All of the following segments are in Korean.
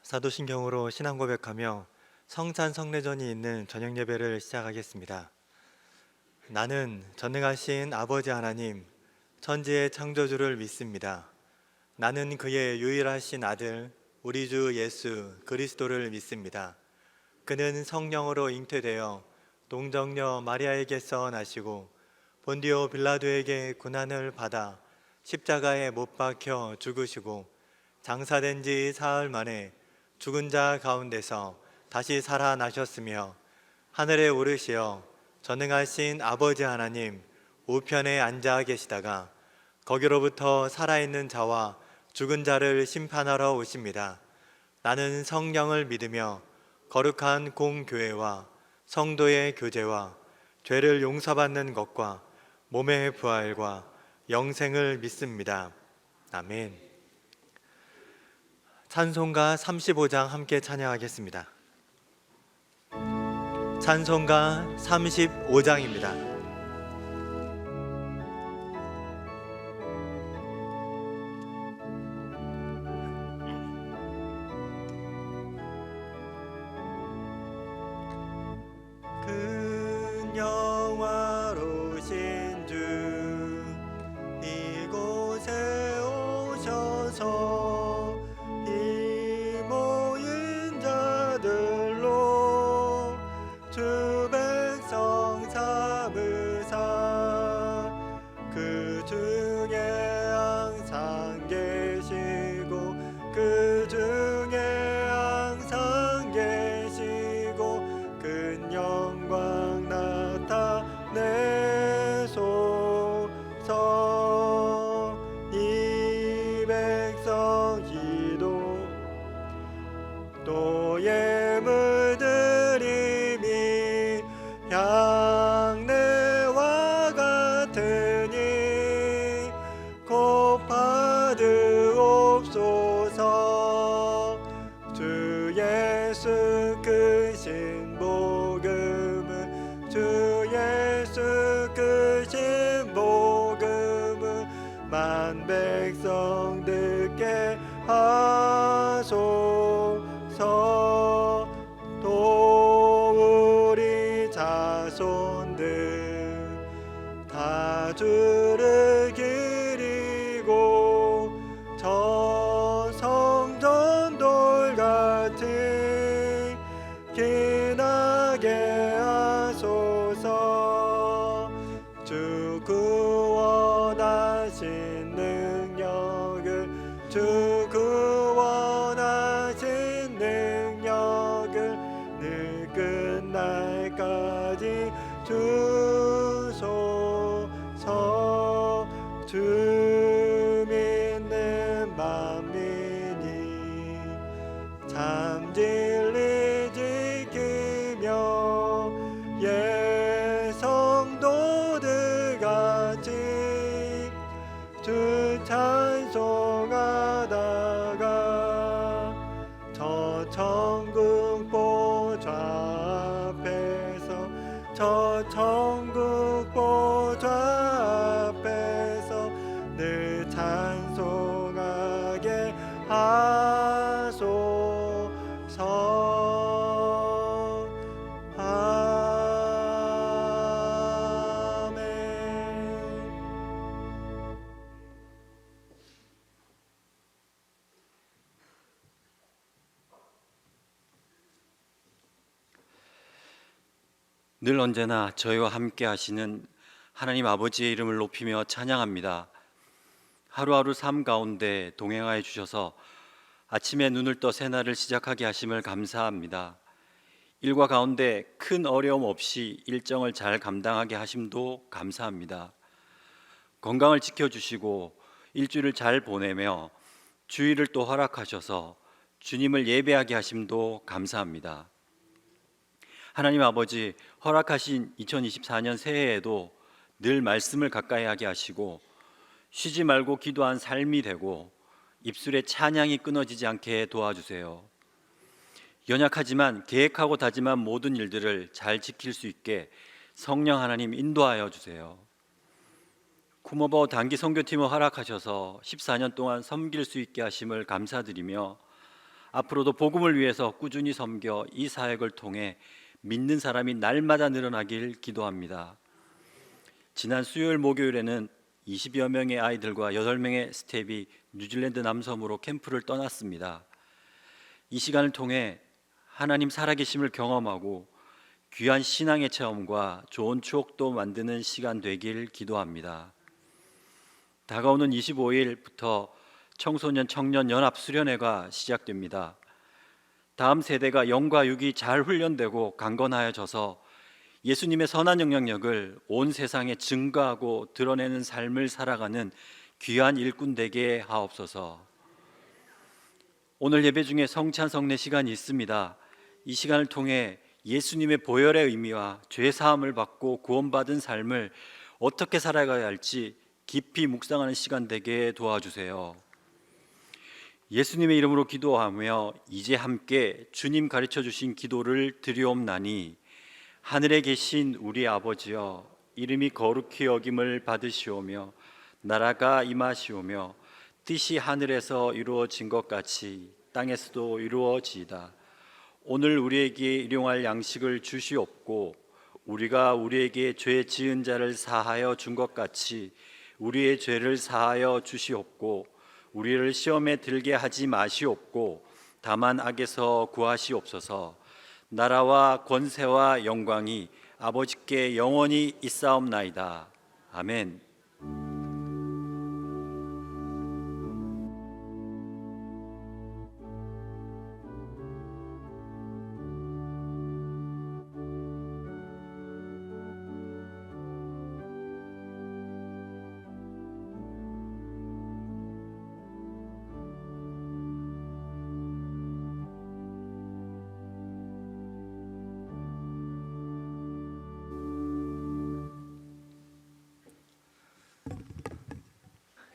사도신경으로 신앙 고백하며 성찬 성례전이 있는 저녁 예배를 시작하겠습니다. 나는 전능하신 아버지 하나님, 천지의 창조주를 믿습니다. 나는 그의 유일하신 아들, 우리 주 예수 그리스도를 믿습니다. 그는 성령으로 잉태되어 동정녀 마리아에게서 나시고 본디오 빌라도에게 고난을 받아 십자가에 못 박혀 죽으시고 장사된 지 사흘 만에 죽은 자 가운데서 다시 살아나셨으며 하늘에 오르시어 전능하신 아버지 하나님 우편에 앉아 계시다가 거기로부터 살아있는 자와 죽은 자를 심판하러 오십니다. 나는 성령을 믿으며 거룩한 공교회와 성도의 교제와 죄를 용서받는 것과 몸의 부활과 영생을 믿습니다. 아멘. 찬송가 35장 함께 찬양하겠습니다. 찬송가 35장입니다. 큰 영화로우신 주 이곳에 오셔서 또의 물들임이 향내와 같으니 곧 받으옵소서. 주 예수 크신 복음을 주 예수 크신 복음을 만 백성 듣게 하소서. 또 우리 자손들 다 주를 기리고 저 성전 돌같이 기나게 하소서. 주 구원하신 능력을 주 구원하신 능력을 늘 끝날까지 주소서. 주 믿는 만민이 참 진리 지키며 예 성도들 같이 주 찬송하다가 저 천국 보좌 앞에서 저 천국 보좌 앞에서 늘 찬송하게 하소서. 아멘. 늘 언제나 저희와 함께 하시는 하나님 아버지의 이름을 높이며 찬양합니다. 하루하루 삶 가운데 동행하여 주셔서 아침에 눈을 떠 새날을 시작하게 하심을 감사합니다. 일과 가운데 큰 어려움 없이 일정을 잘 감당하게 하심도 감사합니다. 건강을 지켜주시고 일주일을 잘 보내며 주일을 또 허락하셔서 주님을 예배하게 하심도 감사합니다. 하나님 아버지, 허락하신 2024년 새해에도 늘 말씀을 가까이 하게 하시고 쉬지 말고 기도한 삶이 되고 입술에 찬양이 끊어지지 않게 도와주세요. 연약하지만 계획하고 다짐한 모든 일들을 잘 지킬 수 있게 성령 하나님 인도하여 주세요. 구모버 단기 선교팀을 허락하셔서 14년 동안 섬길 수 있게 하심을 감사드리며 앞으로도 복음을 위해서 꾸준히 섬겨 이 사역을 통해 믿는 사람이 날마다 늘어나길 기도합니다. 지난 수요일 목요일에는 20여 명의 아이들과 8명의 스텝이 뉴질랜드 남섬으로 캠프를 떠났습니다. 이 시간을 통해 하나님 살아계심을 경험하고 귀한 신앙의 체험과 좋은 추억도 만드는 시간 되길 기도합니다. 다가오는 25일부터 청소년 청년 연합 수련회가 시작됩니다. 다음 세대가 영과 육이 잘 훈련되고 강건하여져서 예수님의 선한 영향력을 온 세상에 증거하고 드러내는 삶을 살아가는 귀한 일꾼 되게 하옵소서. 오늘 예배 중에 성찬 성례 시간이 있습니다. 이 시간을 통해 예수님의 보혈의 의미와 죄 사함을 받고 구원받은 삶을 어떻게 살아가야 할지 깊이 묵상하는 시간 되게 도와주세요. 예수님의 이름으로 기도하며 이제 함께 주님 가르쳐 주신 기도를 드리옵나니, 하늘에 계신 우리 아버지여, 이름이 거룩히 여김을 받으시오며 나라가 임하시오며 뜻이 하늘에서 이루어진 것 같이 땅에서도 이루어지이다. 오늘 우리에게 일용할 양식을 주시옵고 우리가 우리에게 죄 지은 자를 사하여 준 것 같이 우리의 죄를 사하여 주시옵고 우리를 시험에 들게 하지 마시옵고 다만 악에서 구하시옵소서. 나라와 권세와 영광이 아버지께 영원히 있사옵나이다. 아멘.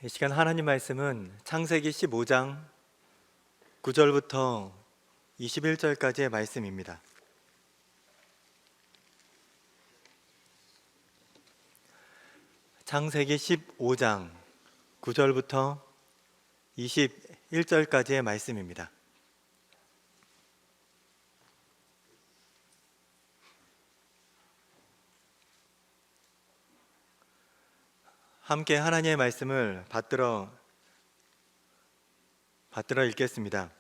이 시간 하나님 말씀은 창세기 15장 9절부터 21절까지의 말씀입니다. 창세기 15장 9절부터 21절까지의 말씀입니다. 함께 하나님의 말씀을 받들어 읽겠습니다.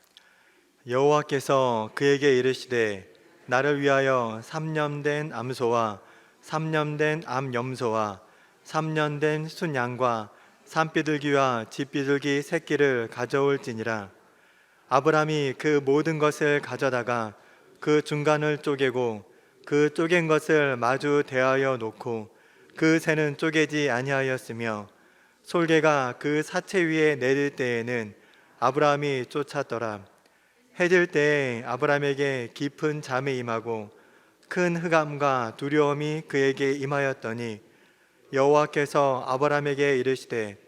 여호와께서 그에게 이르시되 나를 위하여 3년 된 암소와 3년 된 암염소와 3년 된 순양과 산비둘기와 쥐비둘기 새끼를 가져올지니라. 아브람이 그 모든 것을 가져다가 그 중간을 쪼개고 그 쪼갠 것을 마주 대하여 놓고 그 새는 쪼개지 아니하였으며 솔개가 그 사체 위에 내릴 때에는 아브라함이 쫓았더라. 해질 때에 아브라함에게 깊은 잠이 임하고 큰 흑암과 두려움이 그에게 임하였더니 여호와께서 아브라함에게 이르시되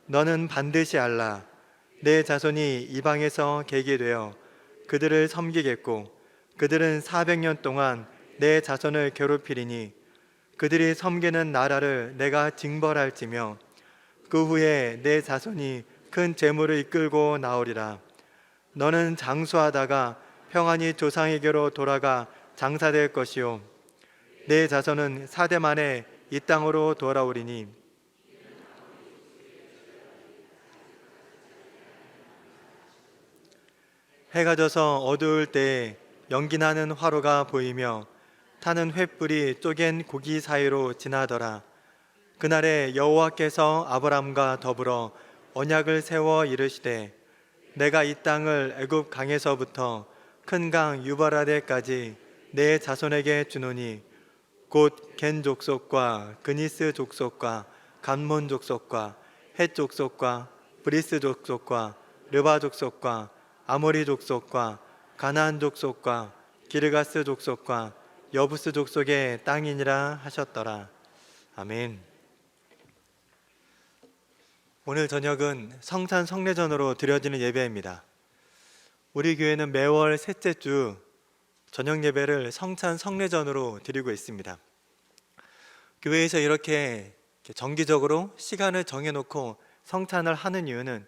너는 반드시 알라. 내 자손이 이방에서 객이 되어 그들을 섬기겠고 그들은 400년 동안 내 자손을 괴롭히리니 그들이 섬기는 나라를 내가 징벌할지며 그 후에 내 자손이 큰 재물을 이끌고 나오리라. 너는 장수하다가 평안히 조상에게로 돌아가 장사될 것이요 내 자손은 4대 만에 이 땅으로 돌아오리니 해가 져서 어두울 때에 연기나는 화로가 보이며 타는 횃불이 쪼갠 고기 사이로 지나더라. 그날에 여호와께서 아브람과 더불어 언약을 세워 이르시되 내가 이 땅을 애굽 강에서부터 큰 강 유바라데까지 내 자손에게 주노니 곧 겐 족속과 그니스 족속과 간몬 족속과 헷 족속과 브리스 족속과 르바 족속과 아모리 족속과 가나안 족속과 기르가스 족속과 여부스 족속의 땅이니라 하셨더라. 아멘. 오늘 저녁은 성찬 성례전으로 드려지는 예배입니다. 우리 교회는 매월 셋째 주 저녁 예배를 성찬 성례전으로 드리고 있습니다. 교회에서 이렇게 정기적으로 시간을 정해놓고 성찬을 하는 이유는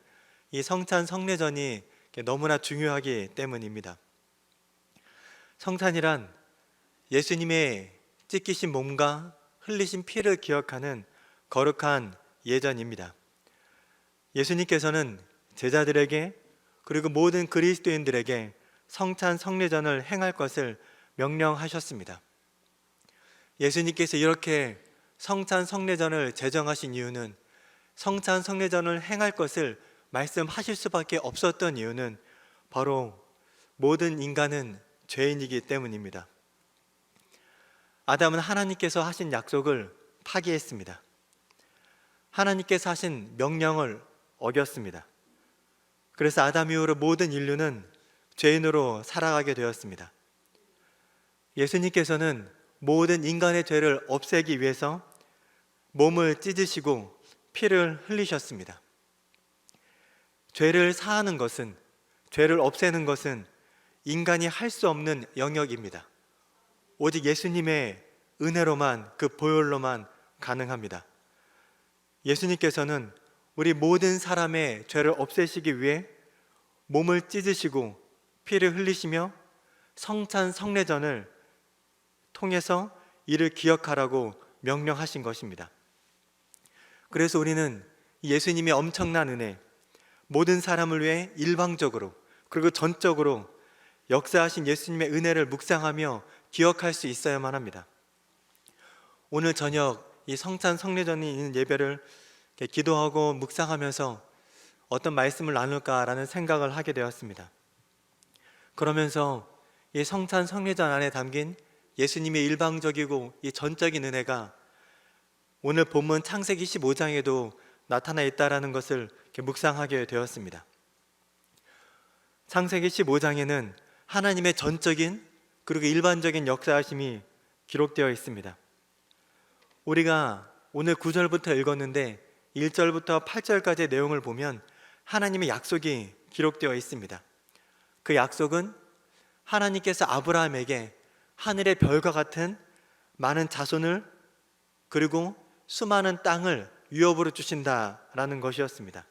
이 성찬 성례전이 너무나 중요하기 때문입니다. 성찬이란 예수님의 찢기신 몸과 흘리신 피를 기억하는 거룩한 예전입니다. 예수님께서는 제자들에게 그리고 모든 그리스도인들에게 성찬 성례전을 행할 것을 명령하셨습니다. 예수님께서 이렇게 성찬 성례전을 제정하신 이유는, 성찬 성례전을 행할 것을 말씀하실 수밖에 없었던 이유는 바로 모든 인간은 죄인이기 때문입니다. 아담은 하나님께서 하신 약속을 파기했습니다. 하나님께서 하신 명령을 어겼습니다. 그래서 아담 이후로 모든 인류는 죄인으로 살아가게 되었습니다. 예수님께서는 모든 인간의 죄를 없애기 위해서 몸을 찢으시고 피를 흘리셨습니다. 죄를 사하는 것은, 죄를 없애는 것은 인간이 할 수 없는 영역입니다. 오직 예수님의 은혜로만, 그 보혈로만 가능합니다. 예수님께서는 우리 모든 사람의 죄를 없애시기 위해 몸을 찢으시고 피를 흘리시며 성찬 성례전을 통해서 이를 기억하라고 명령하신 것입니다. 그래서 우리는 예수님의 엄청난 은혜, 모든 사람을 위해 일방적으로 그리고 전적으로 역사하신 예수님의 은혜를 묵상하며 기억할 수 있어야만 합니다. 오늘 저녁 이 성찬 성례전이 있는 예배를 기도하고 묵상하면서 어떤 말씀을 나눌까라는 생각을 하게 되었습니다. 그러면서 이 성찬 성례전 안에 담긴 예수님의 일방적이고 이 전적인 은혜가 오늘 본문 창세기 15장에도 나타나 있다라는 것을 묵상하게 되었습니다. 창세기 15장에는 하나님의 전적인 그리고 일반적인 역사하심이 기록되어 있습니다. 우리가 오늘 9절부터 읽었는데 1절부터 8절까지의 내용을 보면 하나님의 약속이 기록되어 있습니다. 그 약속은 하나님께서 아브라함에게 하늘의 별과 같은 많은 자손을 그리고 수많은 땅을 유업으로 주신다라는 것이었습니다.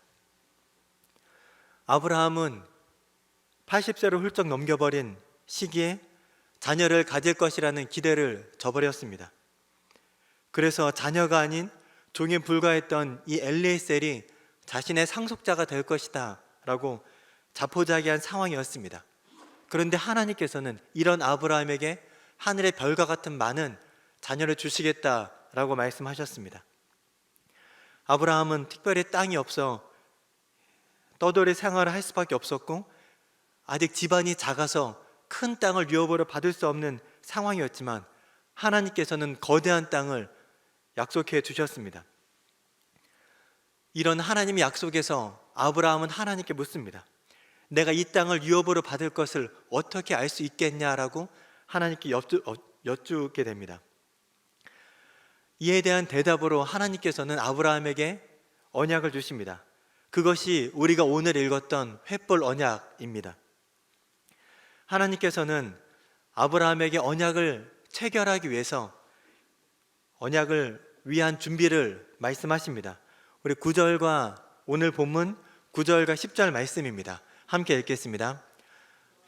아브라함은 80세를 훌쩍 넘겨버린 시기에 자녀를 가질 것이라는 기대를 저버렸습니다. 그래서 자녀가 아닌 종에 불과했던 이 엘리에셀이 자신의 상속자가 될 것이다 라고 자포자기한 상황이었습니다. 그런데 하나님께서는 이런 아브라함에게 하늘의 별과 같은 많은 자녀를 주시겠다라고 말씀하셨습니다. 아브라함은 특별히 땅이 없어 떠돌이 생활을 할 수밖에 없었고 아직 집안이 작아서 큰 땅을 유업으로 받을 수 없는 상황이었지만 하나님께서는 거대한 땅을 약속해 주셨습니다. 이런 하나님의 약속에서 아브라함은 하나님께 묻습니다. 내가 이 땅을 유업으로 받을 것을 어떻게 알 수 있겠냐라고 하나님께 여쭈게 됩니다. 이에 대한 대답으로 하나님께서는 아브라함에게 언약을 주십니다. 그것이 우리가 오늘 읽었던 횃불 언약입니다. 하나님께서는 아브라함에게 언약을 체결하기 위해서 언약을 위한 준비를 말씀하십니다. 우리 9절과 오늘 본문 9절과 10절 말씀입니다. 함께 읽겠습니다.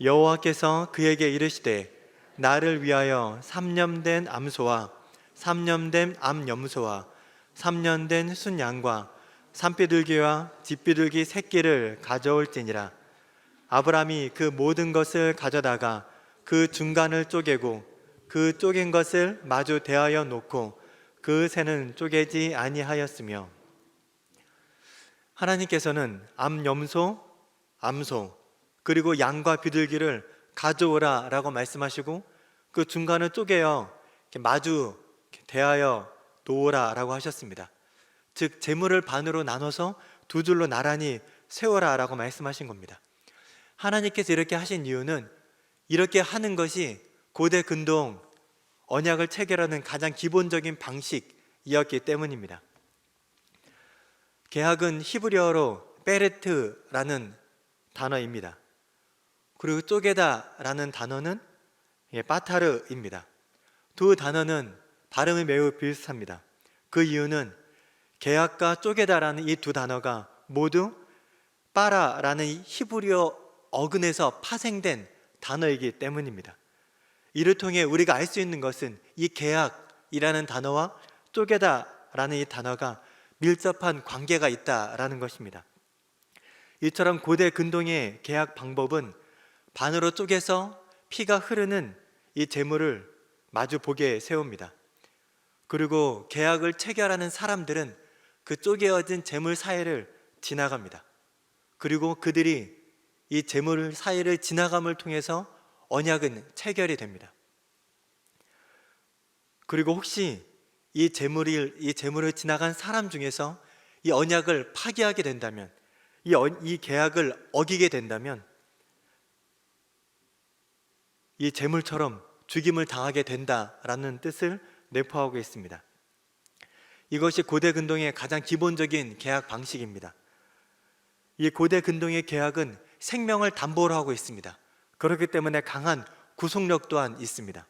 여호와께서 그에게 이르시되 나를 위하여 3년 된 암소와 3년 된 암염소와 3년 된 순양과 산비둘기와 집비둘기 새끼를 가져올지니라. 아브라함이 그 모든 것을 가져다가 그 중간을 쪼개고 그 쪼갠 것을 마주 대하여 놓고 그 새는 쪼개지 아니하였으며. 하나님께서는 암염소, 암소 그리고 양과 비둘기를 가져오라 라고 말씀하시고 그 중간을 쪼개어 마주 대하여 놓으라 라고 하셨습니다. 즉 재물을 반으로 나눠서 두 줄로 나란히 세워라 라고 말씀하신 겁니다. 하나님께서 이렇게 하신 이유는 이렇게 하는 것이 고대 근동 언약을 체결하는 가장 기본적인 방식이었기 때문입니다. 계약은 히브리어로 베레트라는 단어입니다. 그리고 쪼개다라는 단어는 빠타르입니다. 두 단어는 발음이 매우 비슷합니다. 그 이유는 계약과 쪼개다라는 이 두 단어가 모두 빠라라는 히브리어 어근에서 파생된 단어이기 때문입니다. 이를 통해 우리가 알 수 있는 것은 이 계약이라는 단어와 쪼개다라는 이 단어가 밀접한 관계가 있다라는 것입니다. 이처럼 고대 근동의 계약 방법은 반으로 쪼개서 피가 흐르는 이 제물을 마주 보게 세웁니다. 그리고 계약을 체결하는 사람들은 그 쪼개어진 제물 사이를 지나갑니다. 그리고 그들이 이 제물 사이를 지나감을 통해서 언약은 체결이 됩니다. 그리고 혹시 이 제물을 지나간 사람 중에서 이 언약을 파기하게 된다면, 이 계약을 어기게 된다면 이 제물처럼 죽임을 당하게 된다라는 뜻을 내포하고 있습니다. 이것이 고대 근동의 가장 기본적인 계약 방식입니다. 이 고대 근동의 계약은 생명을 담보로 하고 있습니다. 그렇기 때문에 강한 구속력 또한 있습니다.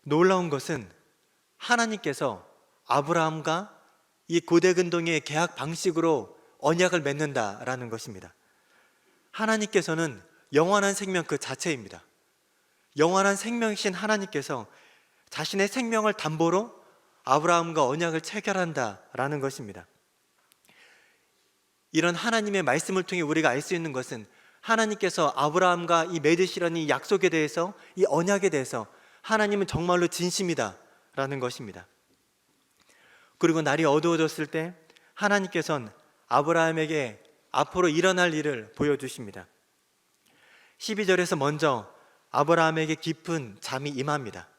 놀라운 것은 하나님께서 아브라함과 이 고대 근동의 계약 방식으로 언약을 맺는다라는 것입니다. 하나님께서는 영원한 생명 그 자체입니다. 영원한 생명이신 하나님께서 자신의 생명을 담보로 아브라함과 언약을 체결한다라는 것입니다. 이런 하나님의 말씀을 통해 우리가 알 수 있는 것은 하나님께서 아브라함과 이 맺으시려는 이 약속에 대해서, 이 언약에 대해서 하나님은 정말로 진심이다라는 것입니다. 그리고 날이 어두워졌을 때 하나님께서는 아브라함에게 앞으로 일어날 일을 보여주십니다. 12절에서 먼저 아브라함에게 깊은 잠이 임합니다.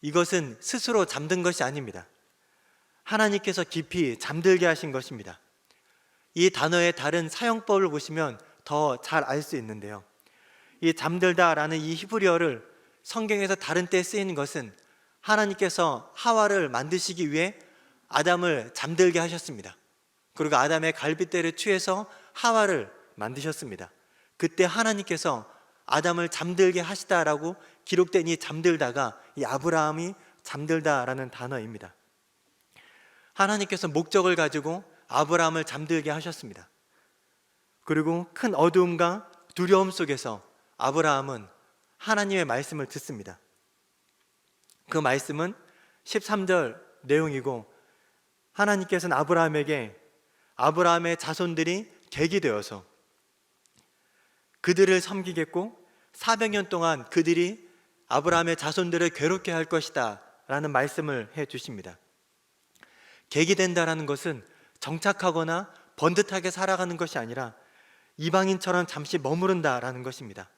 이것은 스스로 잠든 것이 아닙니다. 하나님께서 깊이 잠들게 하신 것입니다. 이 단어의 다른 사용법을 보시면 더 잘 알 수 있는데요, 이 잠들다라는 이 히브리어를 성경에서 다른 때에 쓰이는 것은 하나님께서 하와를 만드시기 위해 아담을 잠들게 하셨습니다. 그리고 아담의 갈빗대를 취해서 하와를 만드셨습니다. 그때 하나님께서 아담을 잠들게 하시다라고 기록된 이 잠들다가 이 아브라함이 잠들다라는 단어입니다. 하나님께서 목적을 가지고 아브라함을 잠들게 하셨습니다. 그리고 큰 어두움과 두려움 속에서 아브라함은 하나님의 말씀을 듣습니다. 그 말씀은 13절 내용이고, 하나님께서는 아브라함에게 아브라함의 자손들이 객이 되어서 그들을 섬기겠고 400년 동안 그들이 아브라함의 자손들을 괴롭게 할 것이다 라는 말씀을 해 주십니다. 객이 된다라는 것은 정착하거나 번듯하게 살아가는 것이 아니라 이방인처럼 잠시 머무른다라는 것입니다.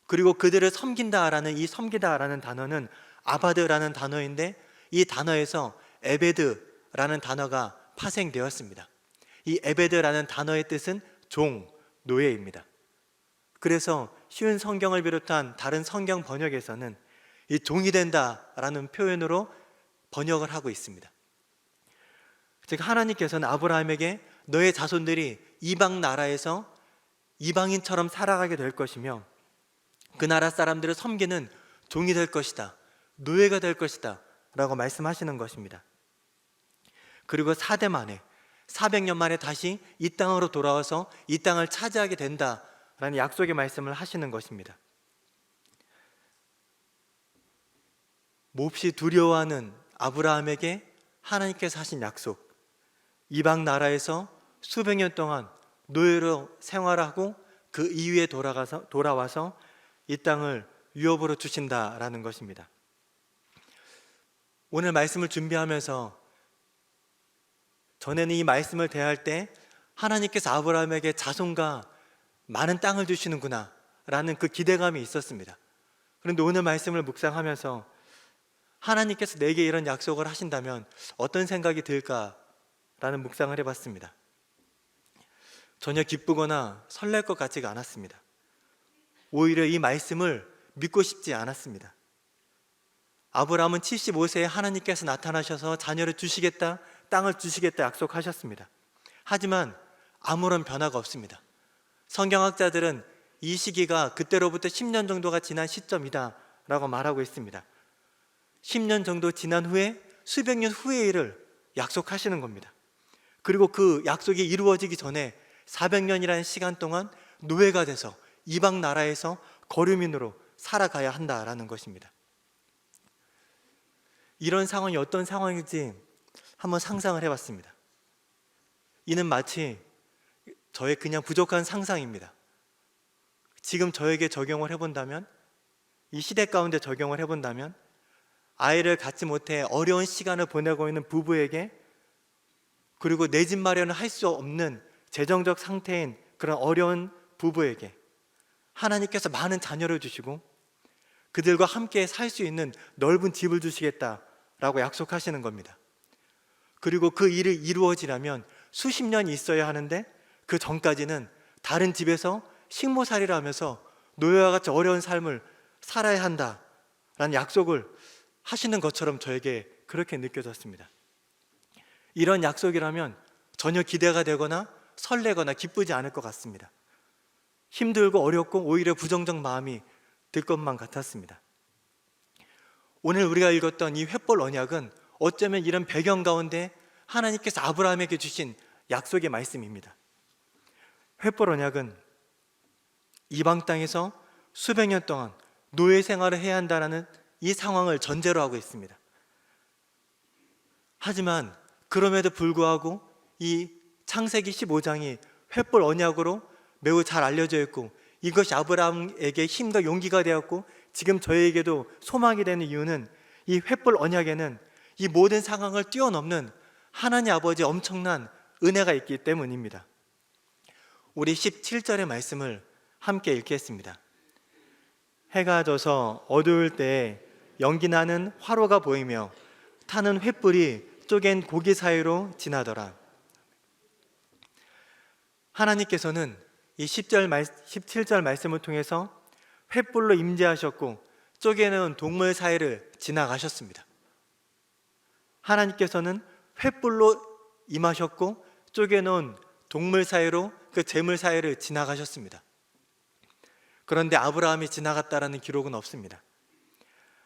그리고 그들을 섬긴다라는 이 섬기다라는 단어는 아바드라는 단어인데, 이 단어에서 에베드라는 단어가 파생되었습니다. 이 에베드라는 단어의 뜻은 종, 노예입니다. 그래서 쉬운 성경을 비롯한 다른 성경 번역에서는 이 종이 된다라는 표현으로 번역을 하고 있습니다. 즉 하나님께서는 아브라함에게 너의 자손들이 이방 나라에서 이방인처럼 살아가게 될 것이며 그 나라 사람들을 섬기는 종이 될 것이다, 노예가 될 것이다 라고 말씀하시는 것입니다. 그리고 4대 만에 400년 만에 다시 이 땅으로 돌아와서 이 땅을 차지하게 된다라는 약속의 말씀을 하시는 것입니다. 몹시 두려워하는 아브라함에게 하나님께서 하신 약속, 이방 나라에서 수백 년 동안 노예로 생활하고 그 이후에 돌아와서 이 땅을 유업으로 주신다라는 것입니다. 오늘 말씀을 준비하면서 전에는 이 말씀을 대할 때 하나님께서 아브라함에게 자손과 많은 땅을 주시는구나 라는 그 기대감이 있었습니다. 그런데 오늘 말씀을 묵상하면서 하나님께서 내게 이런 약속을 하신다면 어떤 생각이 들까라는 묵상을 해봤습니다. 전혀 기쁘거나 설렐 것 같지가 않았습니다. 오히려 이 말씀을 믿고 싶지 않았습니다. 아브라함은 75세에 하나님께서 나타나셔서 자녀를 주시겠다, 땅을 주시겠다 약속하셨습니다. 하지만 아무런 변화가 없습니다. 성경학자들은 이 시기가 그때로부터 10년 정도가 지난 시점이다 라고 말하고 있습니다. 10년 정도 지난 후에 수백 년 후의 일을 약속하시는 겁니다. 그리고 그 약속이 이루어지기 전에 400년이라는 시간 동안 노예가 돼서 이방 나라에서 거류민으로 살아가야 한다라는 것입니다. 이런 상황이 어떤 상황인지 한번 상상을 해봤습니다. 이는 마치 저의 그냥 부족한 상상입니다. 지금 저에게 적용을 해본다면, 이 시대 가운데 적용을 해본다면, 아이를 갖지 못해 어려운 시간을 보내고 있는 부부에게, 그리고 내 집 마련을 할 수 없는 재정적 상태인 그런 어려운 부부에게 하나님께서 많은 자녀를 주시고 그들과 함께 살 수 있는 넓은 집을 주시겠다라고 약속하시는 겁니다. 그리고 그 일이 이루어지려면 수십 년이 있어야 하는데 그 전까지는 다른 집에서 식모살이를 하면서 노예와 같이 어려운 삶을 살아야 한다라는 약속을 하시는 것처럼 저에게 그렇게 느껴졌습니다. 이런 약속이라면 전혀 기대가 되거나 설레거나 기쁘지 않을 것 같습니다. 힘들고 어렵고 오히려 부정적 마음이 들 것만 같았습니다. 오늘 우리가 읽었던 이 횃불 언약은 어쩌면 이런 배경 가운데 하나님께서 아브라함에게 주신 약속의 말씀입니다. 횃불 언약은 이방 땅에서 수백 년 동안 노예 생활을 해야 한다는 이 상황을 전제로 하고 있습니다. 하지만 그럼에도 불구하고 이 창세기 15장이 횃불 언약으로 매우 잘 알려져 있고 이것이 아브라함에게 힘과 용기가 되었고 지금 저에게도 소망이 되는 이유는 이 횃불 언약에는 이 모든 상황을 뛰어넘는 하나님 아버지의 엄청난 은혜가 있기 때문입니다. 우리 17절의 말씀을 함께 읽겠습니다. 해가 져서 어두울 때에 연기나는 화로가 보이며 타는 횃불이 쪼갠 고기 사이로 지나더라. 하나님께서는 이 17절 말씀을 통해서 횃불로 임재하셨고 쪼개는 동물 사이를 지나가셨습니다. 하나님께서는 횃불로 임하셨고 쪼개놓은 동물 사이로 그 재물 사이를 지나가셨습니다. 그런데 아브라함이 지나갔다라는 기록은 없습니다.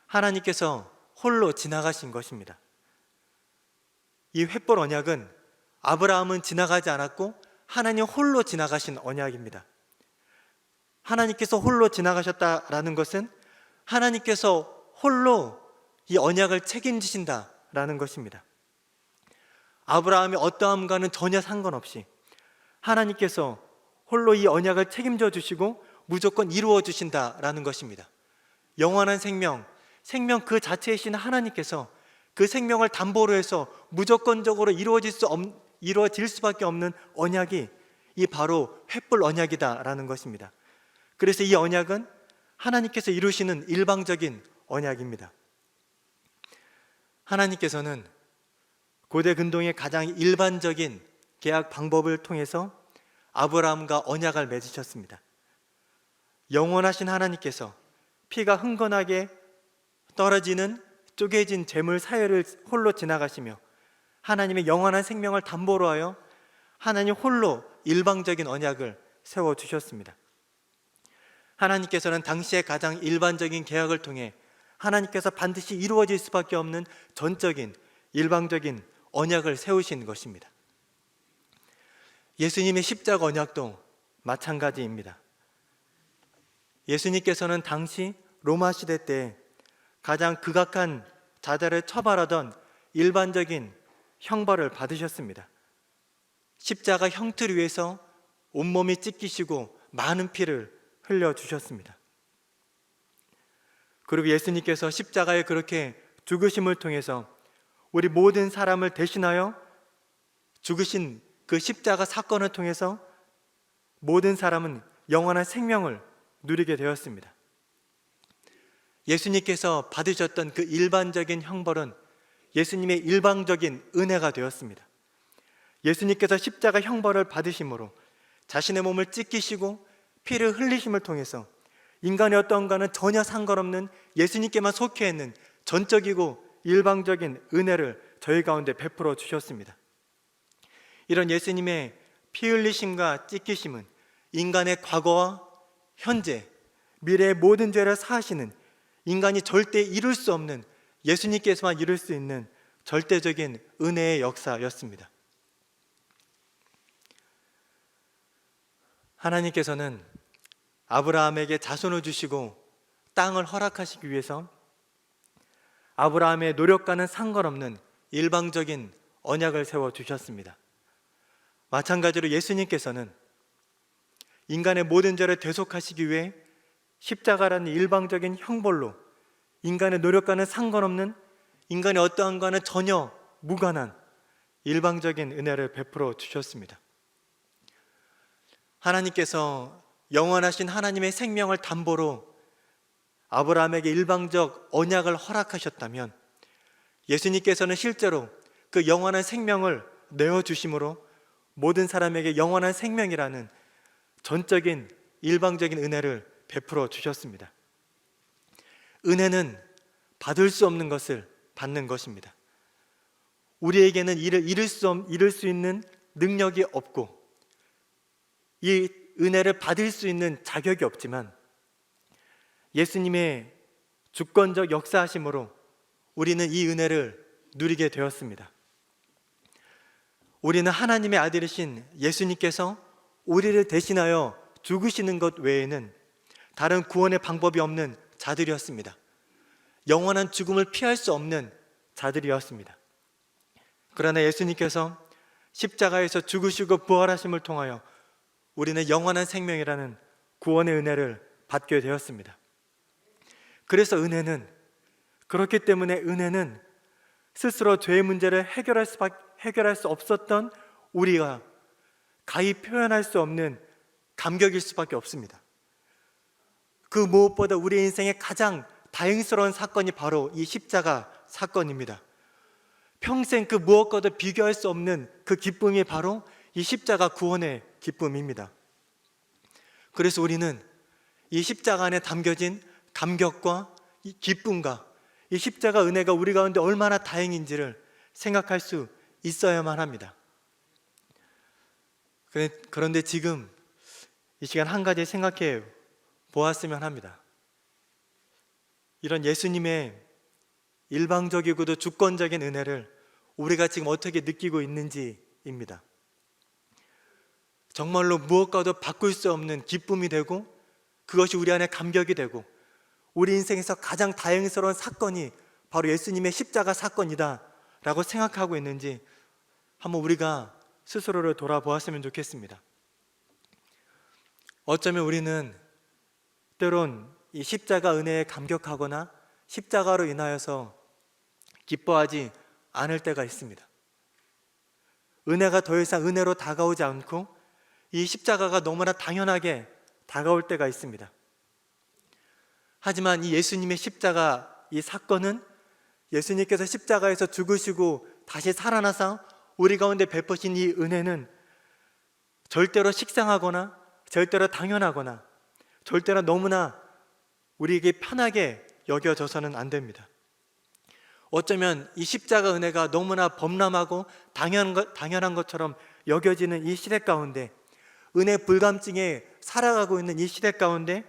하나님께서 홀로 지나가신 것입니다. 이 횃불 언약은 아브라함은 지나가지 않았고 하나님 홀로 지나가신 언약입니다. 하나님께서 홀로 지나가셨다라는 것은 하나님께서 홀로 이 언약을 책임지신다라는 것입니다. 아브라함의 어떠함과는 전혀 상관없이 하나님께서 홀로 이 언약을 책임져 주시고 무조건 이루어 주신다라는 것입니다. 영원한 생명 그 자체이신 하나님께서 그 생명을 담보로 해서 무조건적으로 이루어질 수밖에 없는 언약이 이 바로 횃불 언약이다라는 것입니다. 그래서 이 언약은 하나님께서 이루시는 일방적인 언약입니다. 하나님께서는 고대 근동의 가장 일반적인 계약 방법을 통해서 아브라함과 언약을 맺으셨습니다. 영원하신 하나님께서 피가 흥건하게 떨어지는 쪼개진 재물 사이를 홀로 지나가시며 하나님의 영원한 생명을 담보로 하여 하나님 홀로 일방적인 언약을 세워주셨습니다. 하나님께서는 당시의 가장 일반적인 계약을 통해 하나님께서 반드시 이루어질 수밖에 없는 전적인 일방적인 언약을 세우신 것입니다. 예수님의 십자가 언약도 마찬가지입니다. 예수님께서는 당시 로마 시대 때 가장 극악한 자들을 처벌하던 일반적인 형벌을 받으셨습니다. 십자가 형틀 위에서 온몸이 찢기시고 많은 피를 흘려주셨습니다. 그리고 예수님께서 십자가에 그렇게 죽으심을 통해서 우리 모든 사람을 대신하여 죽으신 그 십자가 사건을 통해서 모든 사람은 영원한 생명을 누리게 되었습니다. 예수님께서 받으셨던 그 일반적인 형벌은 예수님의 일방적인 은혜가 되었습니다. 예수님께서 십자가 형벌을 받으심으로 자신의 몸을 찢기시고 피를 흘리심을 통해서 인간의 어떤가는 전혀 상관없는 예수님께만 속해 있는 전적이고 일방적인 은혜를 저희 가운데 베풀어 주셨습니다. 이런 예수님의 피 흘리심과 찢기심은 인간의 과거와 현재, 미래의 모든 죄를 사하시는 인간이 절대 이룰 수 없는 예수님께서만 이룰 수 있는 절대적인 은혜의 역사였습니다. 하나님께서는 아브라함에게 자손을 주시고 땅을 허락하시기 위해서 아브라함의 노력과는 상관없는 일방적인 언약을 세워 주셨습니다. 마찬가지로 예수님께서는 인간의 모든 죄를 대속하시기 위해 십자가라는 일방적인 형벌로 인간의 노력과는 상관없는, 인간의 어떠한과는 전혀 무관한 일방적인 은혜를 베풀어 주셨습니다. 하나님께서 영원하신 하나님의 생명을 담보로 아브라함에게 일방적 언약을 허락하셨다면, 예수님께서는 실제로 그 영원한 생명을 내어주심으로 모든 사람에게 영원한 생명이라는 전적인 일방적인 은혜를 베풀어 주셨습니다. 은혜는 받을 수 없는 것을 받는 것입니다. 우리에게는 이를 이룰 수 있는 능력이 없고 이 은혜를 받을 수 있는 자격이 없지만, 예수님의 주권적 역사하심으로 우리는 이 은혜를 누리게 되었습니다. 우리는 하나님의 아들이신 예수님께서 우리를 대신하여 죽으시는 것 외에는 다른 구원의 방법이 없는 자들이었습니다. 영원한 죽음을 피할 수 없는 자들이었습니다. 그러나 예수님께서 십자가에서 죽으시고 부활하심을 통하여 우리는 영원한 생명이라는 구원의 은혜를 받게 되었습니다. 그래서 그렇기 때문에 은혜는 스스로 죄의 문제를 해결할 수 없었던 우리가 가히 표현할 수 없는 감격일 수밖에 없습니다. 그 무엇보다 우리 인생의 가장 다행스러운 사건이 바로 이 십자가 사건입니다. 평생 그 무엇과도 비교할 수 없는 그 기쁨이 바로 이 십자가 구원의 기쁨입니다. 그래서 우리는 이 십자가 안에 담겨진 감격과 이 기쁨과 이 십자가 은혜가 우리 가운데 얼마나 다행인지를 생각할 수 있어야만 합니다. 그런데 지금 이 시간 한 가지 생각해 보았으면 합니다. 이런 예수님의 일방적이고도 주권적인 은혜를 우리가 지금 어떻게 느끼고 있는지입니다. 정말로 무엇과도 바꿀 수 없는 기쁨이 되고, 그것이 우리 안에 감격이 되고, 우리 인생에서 가장 다행스러운 사건이 바로 예수님의 십자가 사건이다 라고 생각하고 있는지 한번 우리가 스스로를 돌아보았으면 좋겠습니다. 어쩌면 우리는 때론 이 십자가 은혜에 감격하거나 십자가로 인하여서 기뻐하지 않을 때가 있습니다. 은혜가 더 이상 은혜로 다가오지 않고 이 십자가가 너무나 당연하게 다가올 때가 있습니다. 하지만 이 예수님의 십자가 이 사건은, 예수님께서 십자가에서 죽으시고 다시 살아나사 우리 가운데 베푸신 이 은혜는 절대로 식상하거나 절대로 당연하거나 절대로 너무나 우리에게 편하게 여겨져서는 안 됩니다. 어쩌면 이 십자가 은혜가 너무나 범람하고 당연한 것처럼 여겨지는 이 시대 가운데, 은혜 불감증에 살아가고 있는 이 시대 가운데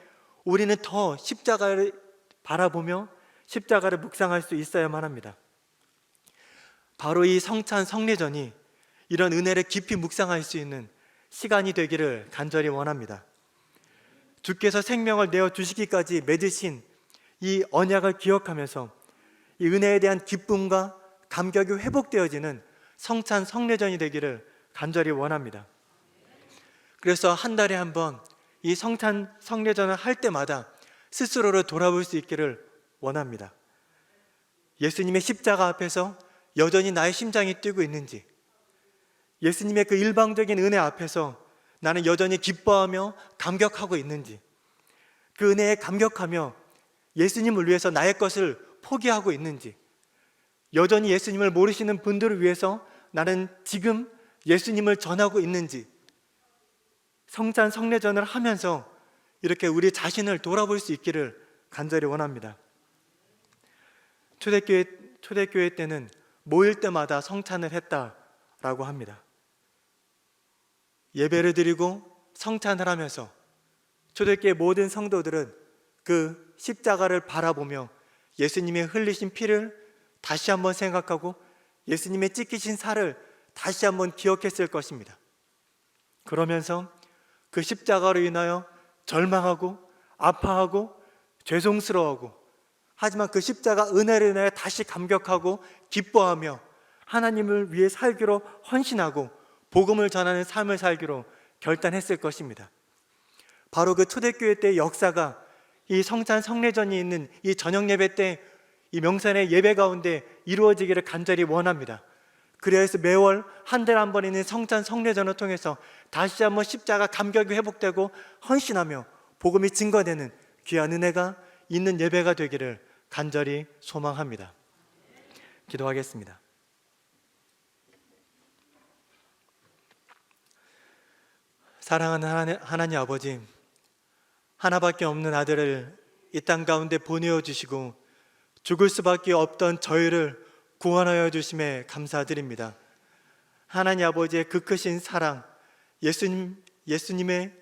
우리는 더 십자가를 바라보며 십자가를 묵상할 수 있어야만 합니다. 바로 이 성찬 성례전이 이런 은혜를 깊이 묵상할 수 있는 시간이 되기를 간절히 원합니다. 주께서 생명을 내어주시기까지 맺으신 이 언약을 기억하면서 이 은혜에 대한 기쁨과 감격이 회복되어지는 성찬 성례전이 되기를 간절히 원합니다. 그래서 한 달에 한 번 이 성찬 성례전을 할 때마다 스스로를 돌아볼 수 있기를 원합니다. 예수님의 십자가 앞에서 여전히 나의 심장이 뛰고 있는지, 예수님의 그 일방적인 은혜 앞에서 나는 여전히 기뻐하며 감격하고 있는지, 그 은혜에 감격하며 예수님을 위해서 나의 것을 포기하고 있는지, 여전히 예수님을 모르시는 분들을 위해서 나는 지금 예수님을 전하고 있는지, 성찬 성례전을 하면서 이렇게 우리 자신을 돌아볼 수 있기를 간절히 원합니다. 초대교회 때는 모일 때마다 성찬을 했다라고 합니다. 예배를 드리고 성찬을 하면서 초대교회 모든 성도들은 그 십자가를 바라보며 예수님의 흘리신 피를 다시 한번 생각하고 예수님의 찢기신 살을 다시 한번 기억했을 것입니다. 그러면서 그 십자가로 인하여 절망하고 아파하고 죄송스러워하고, 하지만 그 십자가 은혜로 인하여 다시 감격하고 기뻐하며 하나님을 위해 살기로 헌신하고 복음을 전하는 삶을 살기로 결단했을 것입니다. 바로 그 초대교회 때의 역사가 이 성찬 성례전이 있는 이 저녁 예배 때 이 명산의 예배 가운데 이루어지기를 간절히 원합니다. 그래서 매월 한 달에 한 번 있는 성찬 성례전을 통해서 다시 한번 십자가 감격이 회복되고 헌신하며 복음이 증거되는 귀한 은혜가 있는 예배가 되기를 간절히 소망합니다. 기도하겠습니다. 사랑하는 하나님 아버지, 하나밖에 없는 아들을 이 땅 가운데 보내어 주시고 죽을 수밖에 없던 저희를 구원하여 주심에 감사드립니다. 하나님 아버지의 그 크신 사랑, 예수님의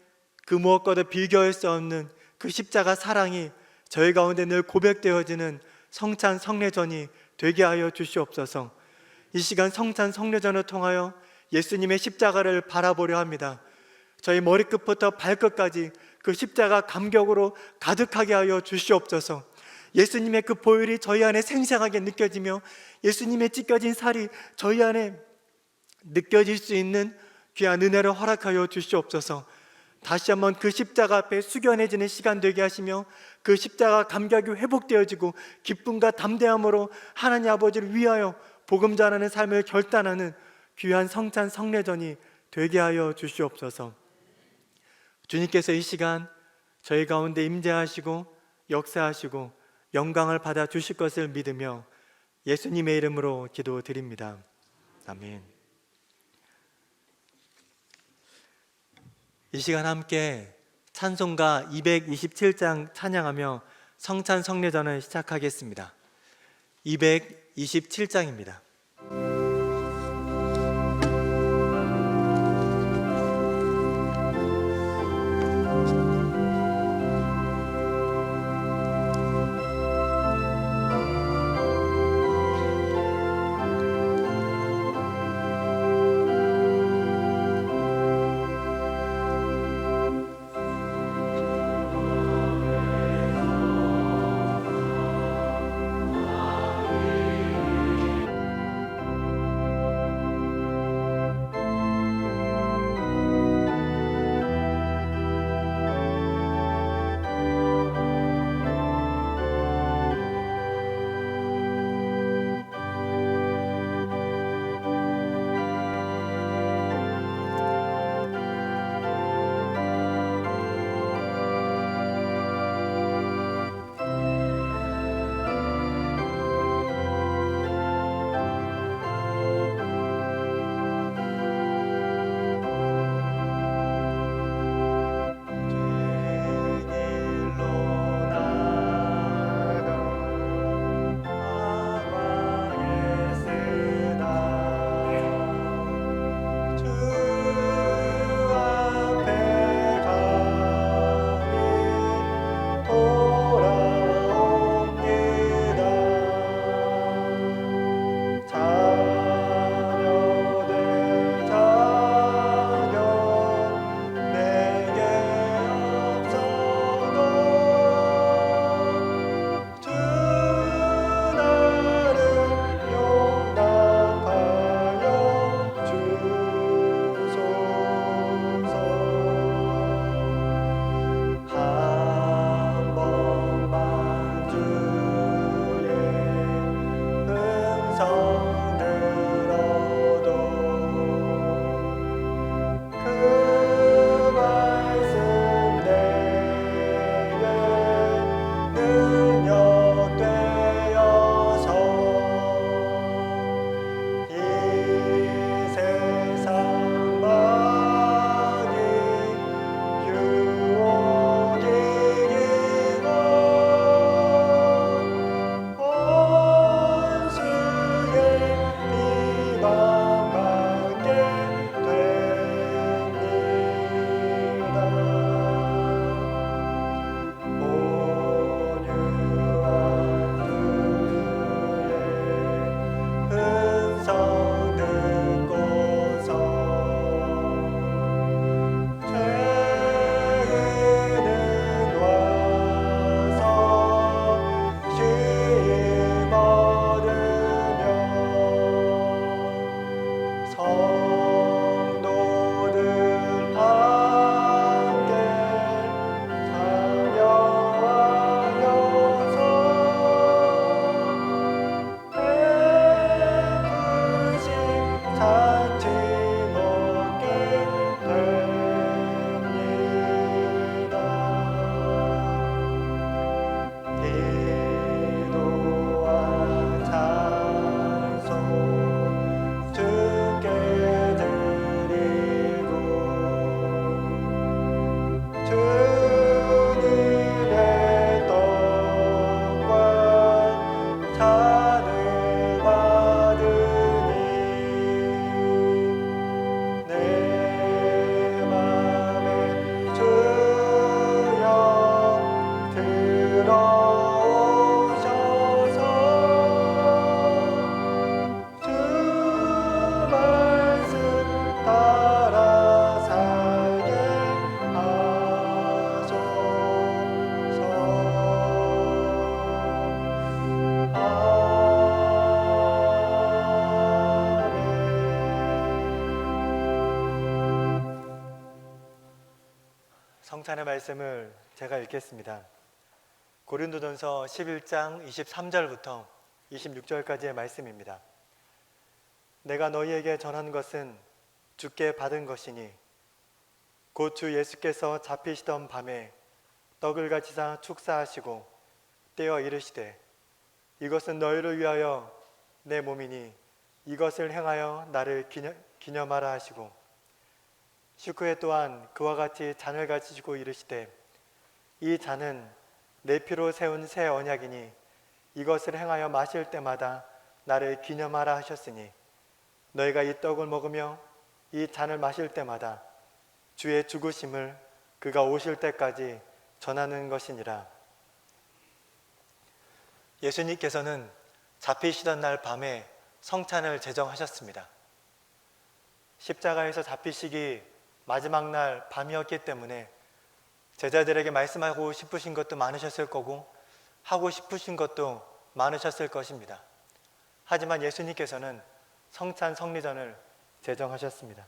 그 무엇과도 비교할 수 없는 그 십자가 사랑이 저희 가운데 늘 고백되어지는 성찬 성례전이 되게 하여 주시옵소서. 이 시간 성찬 성례전을 통하여 예수님의 십자가를 바라보려 합니다. 저희 머리끝부터 발끝까지 그 십자가 감격으로 가득하게 하여 주시옵소서. 예수님의 그 보혈이 저희 안에 생생하게 느껴지며 예수님의 찢겨진 살이 저희 안에 느껴질 수 있는 귀한 은혜를 허락하여 주시옵소서. 다시 한번 그 십자가 앞에 숙연해지는 시간 되게 하시며 그 십자가 감격이 회복되어지고 기쁨과 담대함으로 하나님 아버지를 위하여 복음 전하는 삶을 결단하는 귀한 성찬 성례전이 되게 하여 주시옵소서. 주님께서 이 시간 저희 가운데 임재하시고 역사하시고 영광을 받아 주실 것을 믿으며 예수님의 이름으로 기도드립니다. 아멘. 이 시간 함께 찬송가 227장 찬양하며 성찬 성례전을 시작하겠습니다. 227장입니다. 성찬의 말씀을 제가 읽겠습니다. 고린도전서 11장 23절부터 26절까지의 말씀입니다. 내가 너희에게 전한 것은 주께 받은 것이니 곧 주 예수께서 잡히시던 밤에 떡을 가지사 축사하시고 떼어 이르시되 이것은 너희를 위하여 내 몸이니 이것을 행하여 나를 기념하라 하시고 식후에 또한 그와 같이 잔을 가지시고 이르시되 이 잔은 내 피로 세운 새 언약이니 이것을 행하여 마실 때마다 나를 기념하라 하셨으니 너희가 이 떡을 먹으며 이 잔을 마실 때마다 주의 죽으심을 그가 오실 때까지 전하는 것이니라. 예수님께서는 잡히시던 날 밤에 성찬을 제정하셨습니다. 십자가에서 잡히시기 마지막 날 밤이었기 때문에 제자들에게 말씀하고 싶으신 것도 많으셨을 거고 하고 싶으신 것도 많으셨을 것입니다. 하지만 예수님께서는 성찬 성리전을 제정하셨습니다.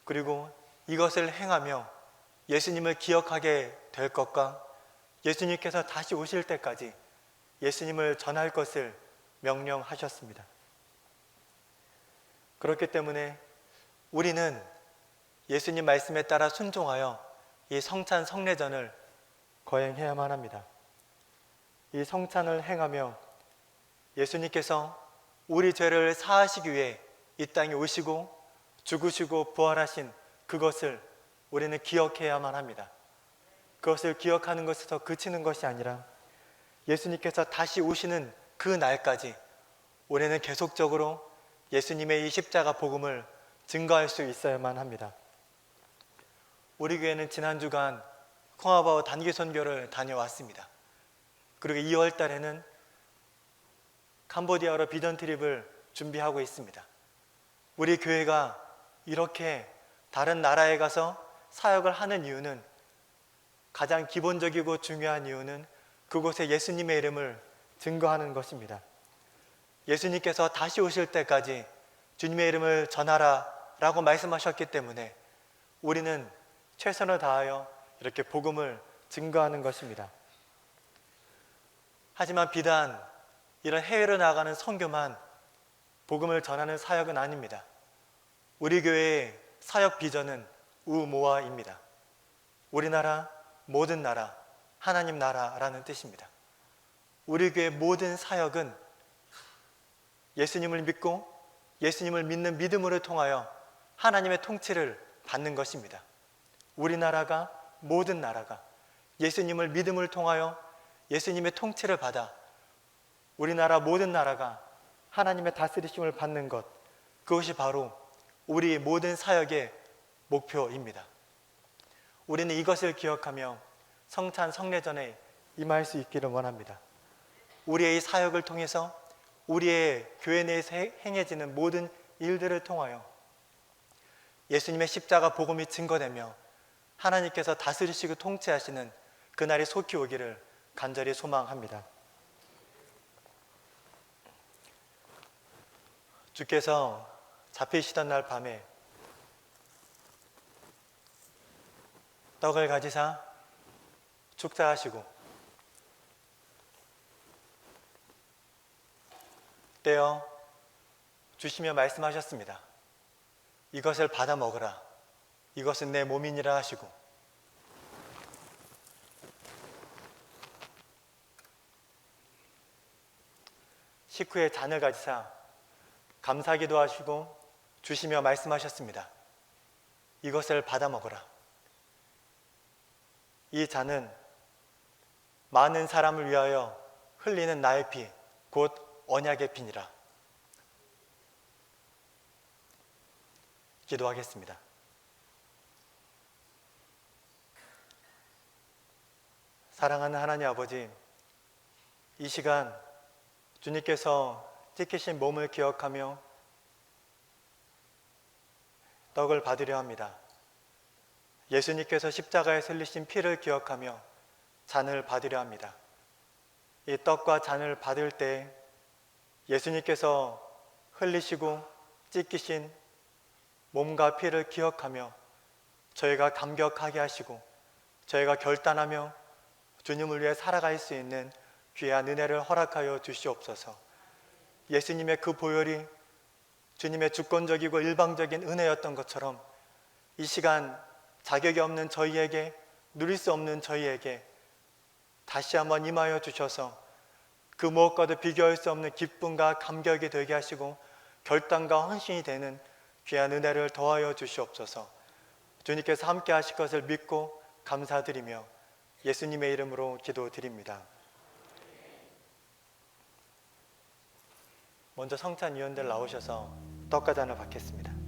그리고 이것을 행하며 예수님을 기억하게 될 것과 예수님께서 다시 오실 때까지 예수님을 전할 것을 명령하셨습니다. 그렇기 때문에 우리는 예수님 말씀에 따라 순종하여 이 성찬 성례전을 거행해야만 합니다. 이 성찬을 행하며 예수님께서 우리 죄를 사하시기 위해 이 땅에 오시고 죽으시고 부활하신 그것을 우리는 기억해야만 합니다. 그것을 기억하는 것에서 그치는 것이 아니라 예수님께서 다시 오시는 그 날까지 우리는 계속적으로 예수님의 이 십자가 복음을 증거할 수 있어야만 합니다. 우리 교회는 지난 주간 콩아바오 단기 선교를 다녀왔습니다. 그리고 2월 달에는 캄보디아로 비전 트립을 준비하고 있습니다. 우리 교회가 이렇게 다른 나라에 가서 사역을 하는 이유는 가장 기본적이고 중요한 이유는 그곳에 예수님의 이름을 증거하는 것입니다. 예수님께서 다시 오실 때까지 주님의 이름을 전하라 라고 말씀하셨기 때문에 우리는 최선을 다하여 이렇게 복음을 증거하는 것입니다. 하지만 비단 이런 해외로 나가는 선교만 복음을 전하는 사역은 아닙니다. 우리 교회의 사역 비전은 우모아입니다. 우리나라, 모든 나라, 하나님 나라라는 뜻입니다. 우리 교회 모든 사역은 예수님을 믿고 예수님을 믿는 믿음으로 통하여 하나님의 통치를 받는 것입니다. 우리나라가 모든 나라가 예수님을 믿음을 통하여 예수님의 통치를 받아 우리나라 모든 나라가 하나님의 다스리심을 받는 것, 그것이 바로 우리 모든 사역의 목표입니다. 우리는 이것을 기억하며 성찬 성례전에 임할 수 있기를 원합니다. 우리의 이 사역을 통해서 우리의 교회 내에서 행해지는 모든 일들을 통하여 예수님의 십자가 복음이 증거되며 하나님께서 다스리시고 통치하시는 그날이 속히 오기를 간절히 소망합니다. 주께서 잡히시던 날 밤에 떡을 가지사 축사하시고 떼어 주시며 말씀하셨습니다. 이것을 받아 먹으라. 이것은 내 몸이니라 하시고 식후에 잔을 가지사 감사기도 하시고 주시며 말씀하셨습니다. 이것을 받아 먹으라. 이 잔은 많은 사람을 위하여 흘리는 나의 피, 곧 언약의 피니라. 기도하겠습니다. 사랑하는 하나님 아버지, 이 시간 주님께서 찢기신 몸을 기억하며 떡을 받으려 합니다. 예수님께서 십자가에 흘리신 피를 기억하며 잔을 받으려 합니다. 이 떡과 잔을 받을 때 예수님께서 흘리시고 찢기신 몸과 피를 기억하며 저희가 감격하게 하시고 저희가 결단하며 주님을 위해 살아갈 수 있는 귀한 은혜를 허락하여 주시옵소서. 예수님의 그 보혈이 주님의 주권적이고 일방적인 은혜였던 것처럼 이 시간 자격이 없는 저희에게, 누릴 수 없는 저희에게 다시 한번 임하여 주셔서 그 무엇과도 비교할 수 없는 기쁨과 감격이 되게 하시고 결단과 헌신이 되는 귀한 은혜를 더하여 주시옵소서. 주님께서 함께 하실 것을 믿고 감사드리며 예수님의 이름으로 기도드립니다. 먼저 성찬위원들 나오셔서 떡과잔을 받겠습니다.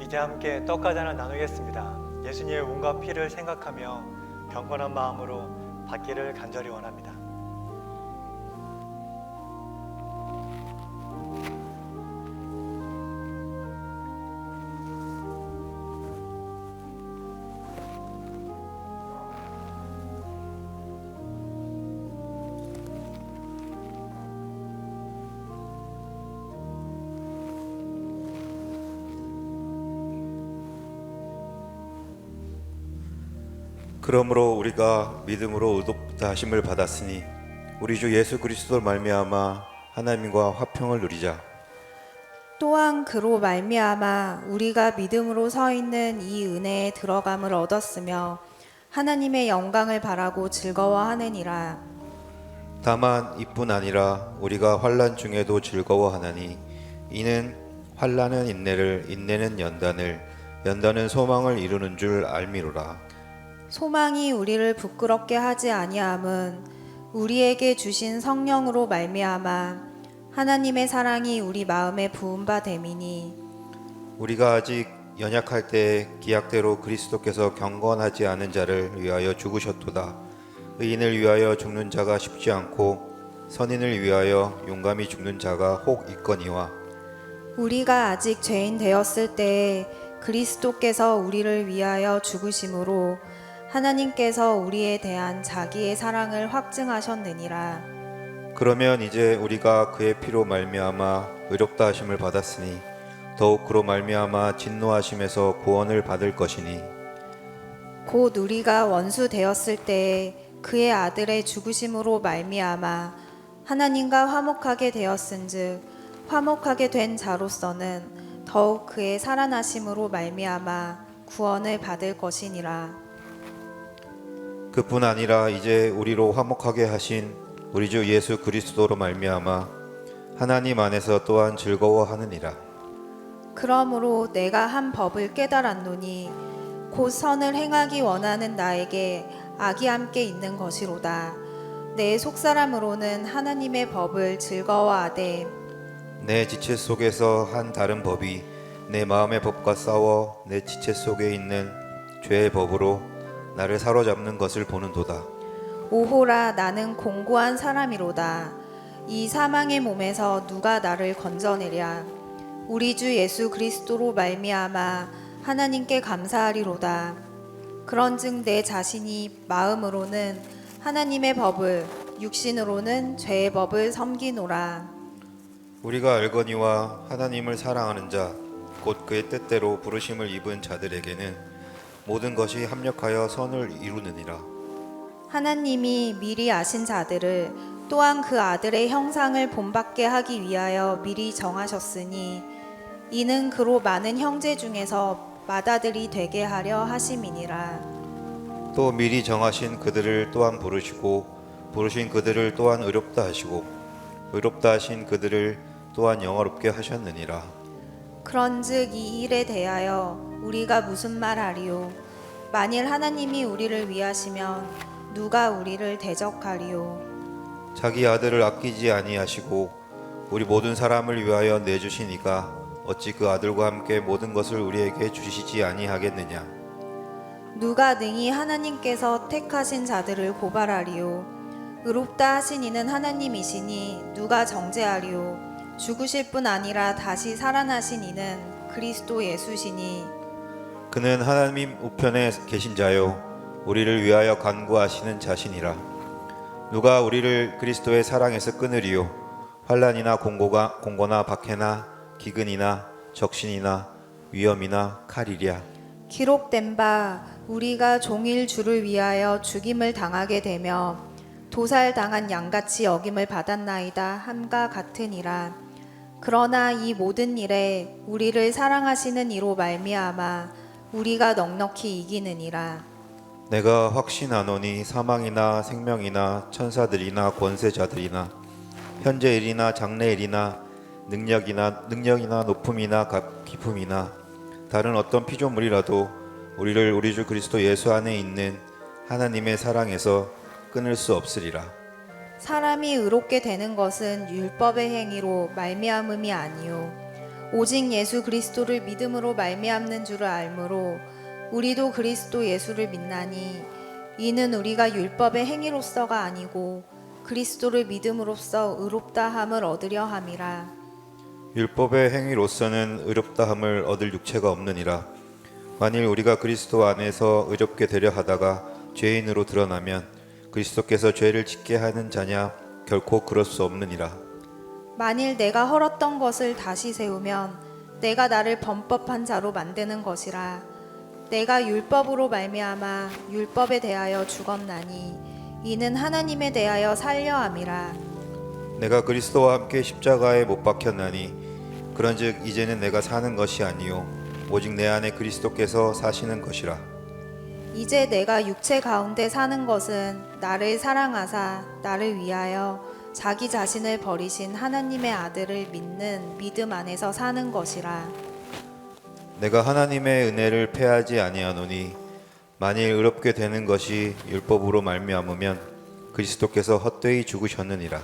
이제 함께 떡과잔을 나누겠습니다. 예수님의 몸과 피를 생각하며 경건한 마음으로 받기를 간절히 원합니다. 그러므로 우리가 믿음으로 의롭다 하심을 받았으니 우리 주 예수 그리스도 말미암아 하나님과 화평을 누리자. 또한 그로 말미암아 우리가 믿음으로 서 있는 이 은혜에 들어감을 얻었으며 하나님의 영광을 바라고 즐거워하느니라. 다만 이뿐 아니라 우리가 환난 중에도 즐거워하나니 이는 환난은 인내를, 인내는 연단을, 연단은 소망을 이루는 줄 알미로라. 소망이 우리를 부끄럽게 하지 아니함은 우리에게 주신 성령으로 말미암아 하나님의 사랑이 우리 마음에 부은 바 됨이니. 우리가 아직 연약할 때 기약대로 그리스도께서 경건하지 않은 자를 위하여 죽으셨도다. 의인을 위하여 죽는 자가 쉽지 않고 선인을 위하여 용감히 죽는 자가 혹 있거니와. 우리가 아직 죄인 되었을 때에 그리스도께서 우리를 위하여 죽으심으로 하나님께서 우리에 대한 자기의 사랑을 확증하셨느니라. 그러면 이제 우리가 그의 피로 말미암아 의롭다 하심을 받았으니 더욱 그로 말미암아 진노하심에서 구원을 받을 것이니. 곧 우리가 원수 되었을 때에 그의 아들의 죽으심으로 말미암아 하나님과 화목하게 되었은즉 화목하게 된 자로서는 더욱 그의 살아나심으로 말미암아 구원을 받을 것이니라. 그뿐 아니라 이제 우리로 화목하게 하신 우리 주 예수 그리스도로 말미암아 하나님 안에서 또한 즐거워하느니라. 그러므로 내가 한 법을 깨달았노니 곧 선을 행하기 원하는 나에게 악이 함께 있는 것이로다. 내 속사람으로는 하나님의 법을 즐거워하되 내 지체 속에서 한 다른 법이 내 마음의 법과 싸워 내 지체 속에 있는 죄의 법으로 나를 사로잡는 것을 보는도다. 오호라, 나는 공고한 사람이로다. 이 사망의 몸에서 누가 나를 건져내랴. 우리 주 예수 그리스도로 말미암아 하나님께 감사하리로다. 그런즉 내 자신이 마음으로는 하나님의 법을, 육신으로는 죄의 법을 섬기노라. 우리가 알거니와 하나님을 사랑하는 자 곧 그의 뜻대로 부르심을 입은 자들에게는 모든 것이 합력하여 선을 이루느니라. 하나님이 미리 아신 자들을 또한 그 아들의 형상을 본받게 하기 위하여 미리 정하셨으니 이는 그로 많은 형제 중에서 맏아들이 되게 하려 하심이니라. 또 미리 정하신 그들을 또한 부르시고 부르신 그들을 또한 의롭다 하시고 의롭다 하신 그들을 또한 영화롭게 하셨느니라. 그런즉 이 일에 대하여 우리가 무슨 말하리요? 만일 하나님이 우리를 위하시면 누가 우리를 대적하리요? 자기 아들을 아끼지 아니하시고 우리 모든 사람을 위하여 내주시니까 어찌 그 아들과 함께 모든 것을 우리에게 주시지 아니하겠느냐. 누가 능히 하나님께서 택하신 자들을 고발하리요? 의롭다 하신 이는 하나님이시니 누가 정죄하리요? 죽으실 뿐 아니라 다시 살아나신 이는 그리스도 예수시니 그는 하나님 우편에 계신 자요 우리를 위하여 간구하시는 자신이라. 누가 우리를 그리스도의 사랑에서 끊으리요? 환난이나 공고나 박해나 기근이나 적신이나 위험이나 칼이랴. 기록된 바 우리가 종일 주를 위하여 죽임을 당하게 되며 도살당한 양같이 여김을 받았나이다 함과 같으니라. 그러나 이 모든 일에 우리를 사랑하시는 이로 말미암아 우리가 넉넉히 이기느니라. 내가 확신하노니 사망이나 생명이나 천사들이나 권세자들이나 현재일이나 장래일이나 능력이나 높음이나 깊음이나 다른 어떤 피조물이라도 우리를 우리 주 그리스도 예수 안에 있는 하나님의 사랑에서 끊을 수 없으리라. 사람이 의롭게 되는 것은 율법의 행위로 말미암음이 아니요 오직 예수 그리스도를 믿음으로 말미암는 줄을 알므로 우리도 그리스도 예수를 믿나니 이는 우리가 율법의 행위로서가 아니고 그리스도를 믿음으로써 의롭다함을 얻으려 함이라. 율법의 행위로서는 의롭다함을 얻을 육체가 없느니라. 만일 우리가 그리스도 안에서 의롭게 되려 하다가 죄인으로 드러나면 그리스도께서 죄를 짓게 하는 자냐? 결코 그럴 수 없느니라. 만일 내가 헐었던 것을 다시 세우면 내가 나를 범법한 자로 만드는 것이라. 내가 율법으로 말미암아 율법에 대하여 죽었나니 이는 하나님에 대하여 살려 함이라. 내가 그리스도와 함께 십자가에 못 박혔나니 그런즉 이제는 내가 사는 것이 아니요 오직 내 안에 그리스도께서 사시는 것이라. 이제 내가 육체 가운데 사는 것은 나를 사랑하사 나를 위하여 자기 자신을 버리신 하나님의 아들을 믿는 믿음 안에서 사는 것이라. 내가 하나님의 은혜를 패하지 아니하노니 만일 의롭게 되는 것이 율법으로 말미암으면 그리스도께서 헛되이 죽으셨느니라.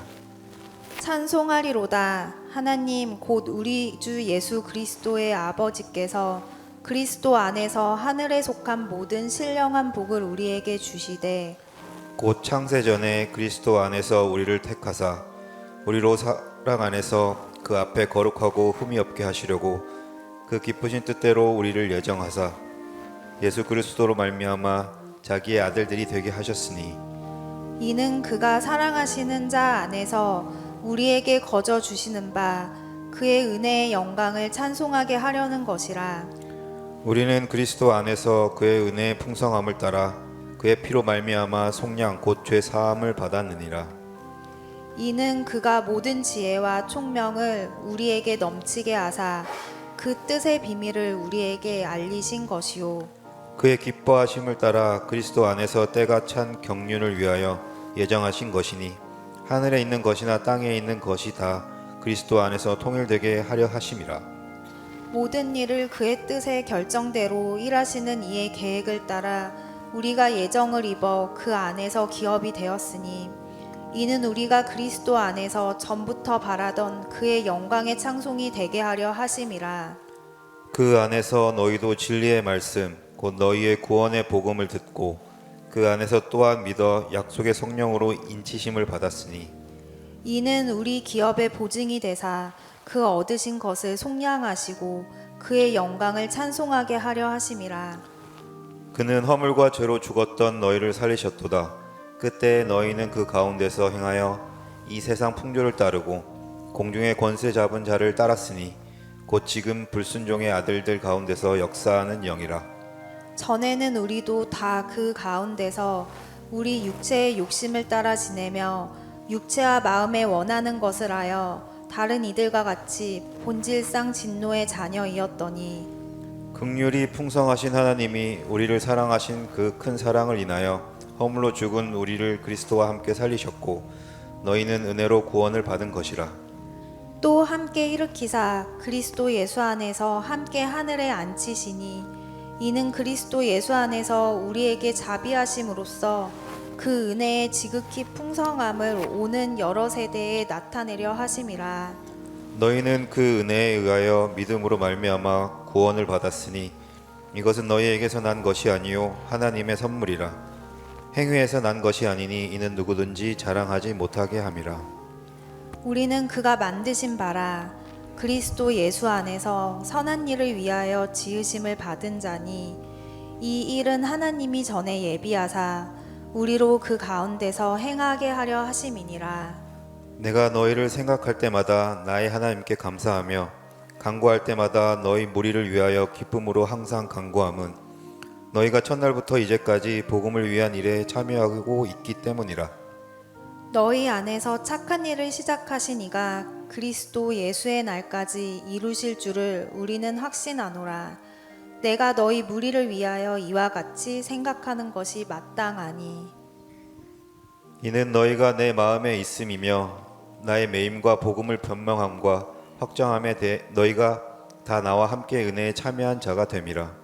찬송하리로다. 하나님 곧 우리 주 예수 그리스도의 아버지께서 그리스도 안에서 하늘에 속한 모든 신령한 복을 우리에게 주시되 곧 창세 전에 그리스도 안에서 우리를 택하사 우리로 사랑 안에서 그 앞에 거룩하고 흠이 없게 하시려고 그 기쁘신 뜻대로 우리를 예정하사 예수 그리스도로 말미암아 자기의 아들들이 되게 하셨으니 이는 그가 사랑하시는 자 안에서 우리에게 거저 주시는 바 그의 은혜의 영광을 찬송하게 하려는 것이라. 우리는 그리스도 안에서 그의 은혜의 풍성함을 따라 그의 피로 말미암아 속량 곧 죄 사함을 받았느니라. 이는 그가 모든 지혜와 총명을 우리에게 넘치게 하사 그 뜻의 비밀을 우리에게 알리신 것이요 그의 기뻐하심을 따라 그리스도 안에서 때가 찬 경륜을 위하여 예정하신 것이니 하늘에 있는 것이나 땅에 있는 것이 다 그리스도 안에서 통일되게 하려 하심이라. 모든 일을 그의 뜻의 결정대로 일하시는 이의 계획을 따라 우리가 예정을 입어 그 안에서 기업이 되었으니 이는 우리가 그리스도 안에서 전부터 바라던 그의 영광의 창송이 되게 하려 하심이라. 그 안에서 너희도 진리의 말씀 곧 너희의 구원의 복음을 듣고 그 안에서 또한 믿어 약속의 성령으로 인치심을 받았으니 이는 우리 기업의 보증이 되사 그 얻으신 것을 속량하시고 그의 영광을 찬송하게 하려 하심이라. 그는 허물과 죄로 죽었던 너희를 살리셨도다. 그때 너희는 그 가운데서 행하여 이 세상 풍조를 따르고 공중의 권세 잡은 자를 따랐으니 곧 지금 불순종의 아들들 가운데서 역사하는 영이라. 전에는 우리도 다 그 가운데서 우리 육체의 욕심을 따라 지내며 육체와 마음에 원하는 것을 하여 다른 이들과 같이 본질상 진노의 자녀이었더니 긍휼이 풍성하신 하나님이 우리를 사랑하신 그 큰 사랑을 인하여 허물로 죽은 우리를 그리스도와 함께 살리셨고 너희는 은혜로 구원을 받은 것이라. 또 함께 일으키사 그리스도 예수 안에서 함께 하늘에 앉히시니 이는 그리스도 예수 안에서 우리에게 자비하심으로써 그 은혜의 지극히 풍성함을 오는 여러 세대에 나타내려 하심이라. 너희는 그 은혜에 의하여 믿음으로 말미암아 구원을 받았으니 이것은 너희에게서 난 것이 아니요 하나님의 선물이라. 행위에서 난 것이 아니니 이는 누구든지 자랑하지 못하게 함이라. 우리는 그가 만드신 바라 그리스도 예수 안에서 선한 일을 위하여 지으심을 받은 자니 이 일은 하나님이 전에 예비하사 우리로 그 가운데서 행하게 하려 하심이니라. 내가 너희를 생각할 때마다 나의 하나님께 감사하며 간구할 때마다 너희 무리를 위하여 기쁨으로 항상 간구함은 너희가 첫날부터 이제까지 복음을 위한 일에 참여하고 있기 때문이라. 너희 안에서 착한 일을 시작하신 이가 그리스도 예수의 날까지 이루실 줄을 우리는 확신하노라. 내가 너희 무리를 위하여 이와 같이 생각하는 것이 마땅하니 이는 너희가 내 마음에 있음이며 나의 매임과 복음을 변명함과 확정함에 대해 너희가 다 나와 함께 은혜에 참여한 자가 됨이라.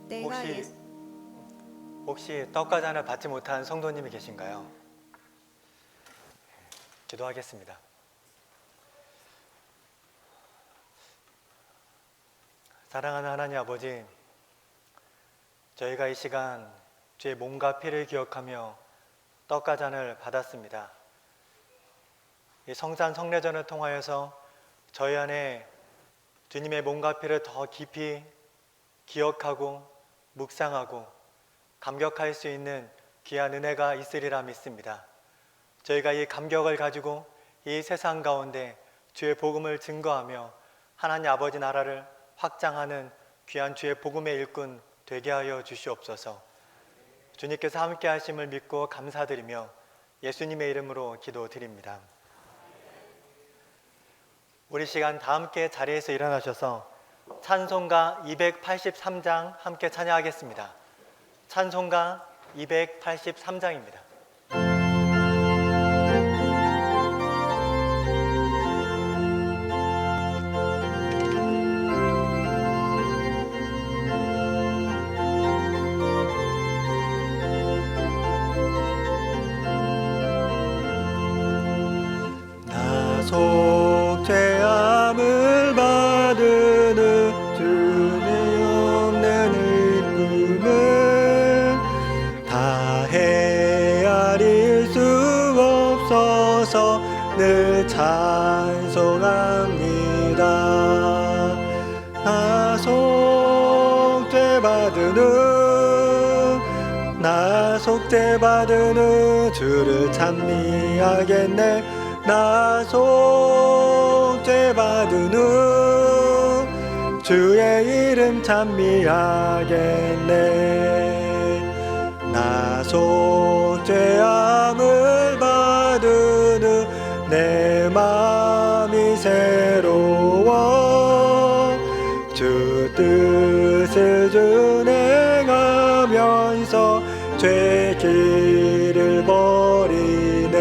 내가 혹시 떡과 잔을 받지 못한 성도님이 계신가요? 기도하겠습니다. 사랑하는 하나님 아버지, 저희가 이 시간 주의 몸과 피를 기억하며 떡과 잔을 받았습니다. 이 성산 성례전을 통하여서 저희 안에 주님의 몸과 피를 더 깊이 기억하고 묵상하고 감격할 수 있는 귀한 은혜가 있으리라 믿습니다. 저희가 이 감격을 가지고 이 세상 가운데 주의 복음을 증거하며 하나님 아버지 나라를 확장하는 귀한 주의 복음의 일꾼 되게 하여 주시옵소서. 주님께서 함께 하심을 믿고 감사드리며 예수님의 이름으로 기도드립니다. 우리 시간 다 함께 자리에서 일어나셔서 찬송가 283장 함께 찬양하겠습니다. 찬송가 283장입니다. 속죄함을 받으는 주의 없는 일품을 다 헤아릴 수 없어서 늘 찬송합니다. 나 속죄받으는 주를 찬미하겠네. 나 속죄받으는 주의 이름 찬미하겠네. 나 속죄함을 받으는 내 마음이 새로워 주 뜻을 준행하면서 죄 길을 버리네.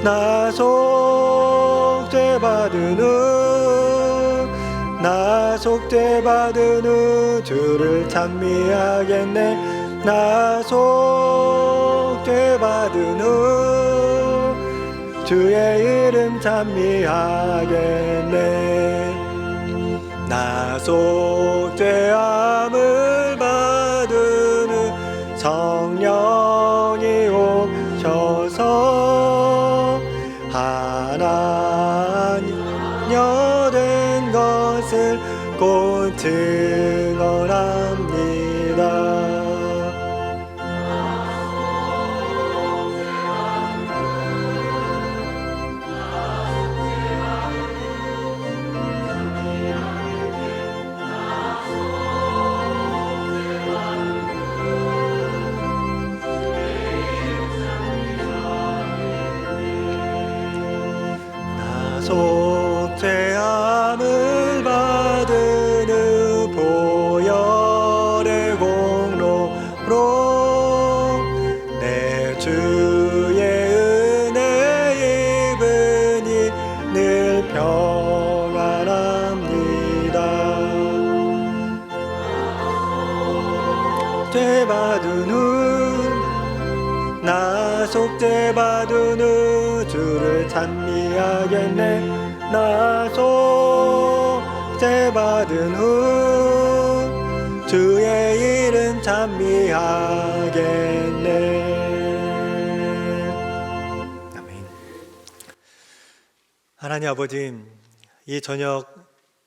나 속죄받으는 주를 찬미하겠네. 나 속죄받으는 주의 이름 찬미하겠네. 나 속죄함을 받으는 성령이 오셔서 하나님여 된 것을 곧 증언합니다. 속죄함을 받은 보혈의 공로로 내 주의 은혜 입으니 늘 평안합니다. 죄받은 후, 나 속죄받은 후 주를 찬미하겠네. 나 속죄받은 후 주의 이름 찬미하겠네. 아멘. 하나님 아버지, 이 저녁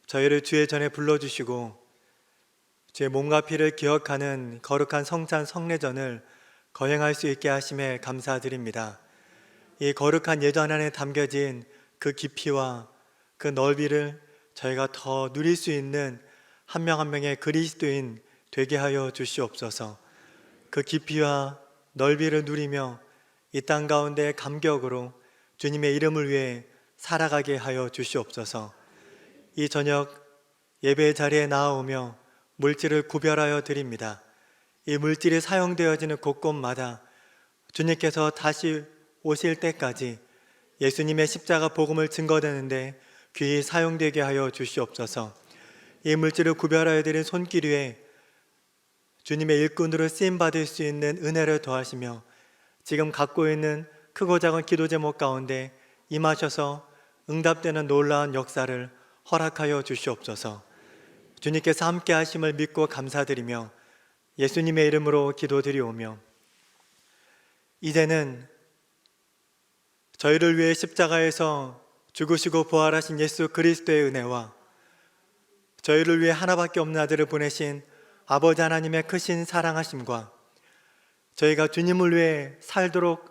저희를 주의 전에 불러주시고 주의 몸과 피를 기억하는 거룩한 성찬 성례전을 거행할 수 있게 하심에 감사드립니다. 이 거룩한 예전 안에 담겨진 그 깊이와 그 넓이를 저희가 더 누릴 수 있는 한 명 한 명의 그리스도인 되게 하여 주시옵소서. 그 깊이와 넓이를 누리며 이 땅 가운데 감격으로 주님의 이름을 위해 살아가게 하여 주시옵소서. 이 저녁 예배 자리에 나아오며 물질을 구별하여 드립니다. 이 물질이 사용되어지는 곳곳마다 주님께서 다시 오실 때까지 예수님의 십자가 복음을 증거되는데 귀히 사용되게 하여 주시옵소서. 이 물질을 구별하여 드린 손길 위에 주님의 일꾼으로 쓰임받을 수 있는 은혜를 더하시며 지금 갖고 있는 크고 작은 기도 제목 가운데 임하셔서 응답되는 놀라운 역사를 허락하여 주시옵소서. 주님께서 함께 하심을 믿고 감사드리며 예수님의 이름으로 기도드리오며 이제는 저희를 위해 십자가에서 죽으시고 부활하신 예수 그리스도의 은혜와 저희를 위해 하나밖에 없는 아들을 보내신 아버지 하나님의 크신 사랑하심과 저희가 주님을 위해 살도록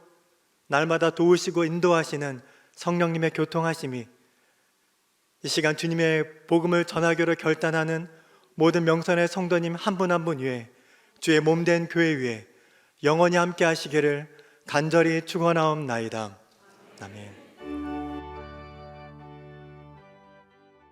날마다 도우시고 인도하시는 성령님의 교통하심이 이 시간 주님의 복음을 전하기로 결단하는 모든 명선의 성도님 한 분 한 분 위에 주의 몸된 교회 위에 영원히 함께 하시기를 간절히 축원하옵나이다. 아멘.